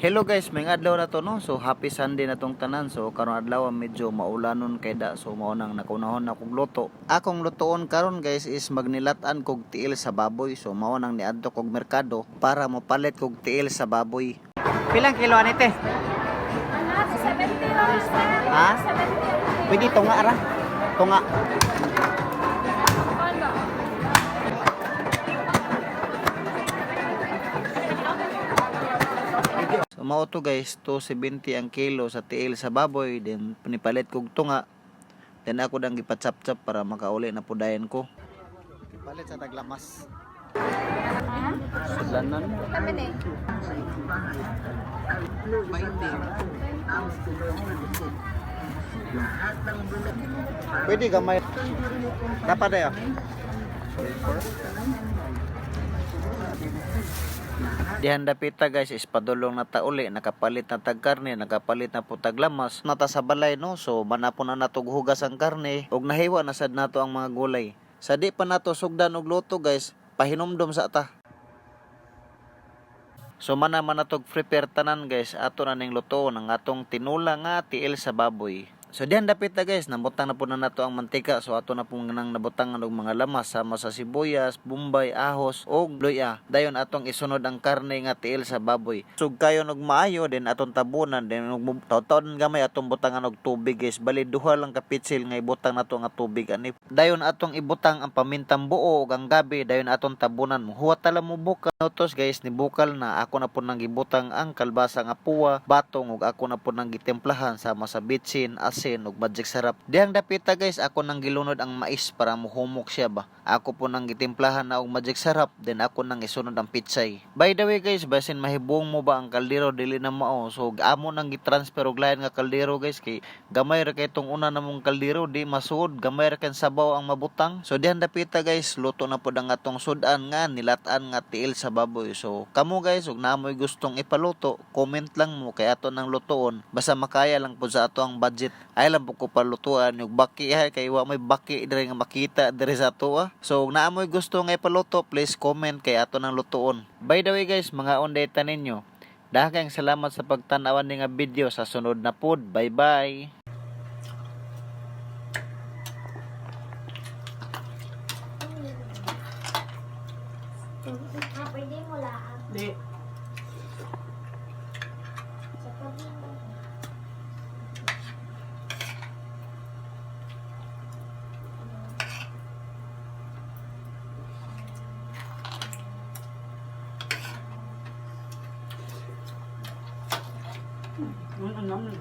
Hello guys, may adlaw na to no. So happy Sunday na tong tanan. So karon adlaw medyo maulanon kay da. So mao nang nakunahon akong luto. Akong lutoon karon guys is magnilatan kog tiil sa baboy. So mao nang niadto kog merkado para mopalit kog tiil sa baboy. Pilang kilo anite? Ano, 70 dollars na. Ha? 70. Pwede tunga ra. Tunga. So mao to guys, 270 ang kilo sa tiil sa baboy, then panipalit kog tunga. Then ako dang gipatsap-tsap para makauli na pudayan ko. Ipalit sa taglamas. Sudlanan. Kami na eh. Pwede gamay. Dapat dayo. Dihan dapita guys is padulong na tauli, nakapalit na tag karne, nakapalit na po taglamas, nata sa balay no. So manapon na natog hugas ang karne ug nahiwa na sad nato ang mga gulay. Sa di pa nato sugdan og luto guys, pahinumdom sa ta. So man natog prepare tanan guys, ato na ning luto ng atong tinula nga tiil sa baboy. So diyan dapit na guys, nabutang na po na nato ang mantika. So ato na po nang nabutang og mga lamas sama sa sibuyas, bombay, ahos og luya. Dayon atong isunod ang karne nga tiil sa baboy. Sug kayo og maayo din atong tabunan, din taw-taw gamay atong butangan og tubig guys. Bali duha lang ka pitsil nga ibutang nato nga tubig ani. Dayon atong ibutang ang pamintang buo ug ang gabi, dayon atong tabunan. Huwat tala mo bukal notos guys, ni bukal na ako na po nang gibutang ang kalbasa nga puwa, batong ug ako na po nang gitemplahan sama sa bitsin, ug magic sarap. Dihang dapita guys, ako nang gilunod ang mais para muhumok siya ba. Ako po nang gitimplahan na og magic sarap, then ako nang isunod ang pitsay. By the way guys, basin mahibong mo ba ang kaldero dili na mao. So amo nang gitransfer og lain nga kaldero guys, kay gamay ra kay tong una namong kaldero di masuod, gamay ra kay sabaw ang mabutang. So dihang dapita guys, luto na pud ang atong sudan nga nilatan nga tiil sa baboy. So kamo guys, ug naamoy gustong ipaluto, comment lang mo kay ato nang lutoon. Basta makaya lang pud sa ato ang budget. Ay lang po ko palutuan yung baki kay wa may baki diri nga makita diri sa ato ah. So naamoy gusto nga ipaluto, please comment kay ato nang lutoon. By the way guys, mga onday taninyo, daghang salamat sa pagtan-awan ni nga video. Sa sunod na pod, bye bye. Pwede mo lahat. Di. Ano naman,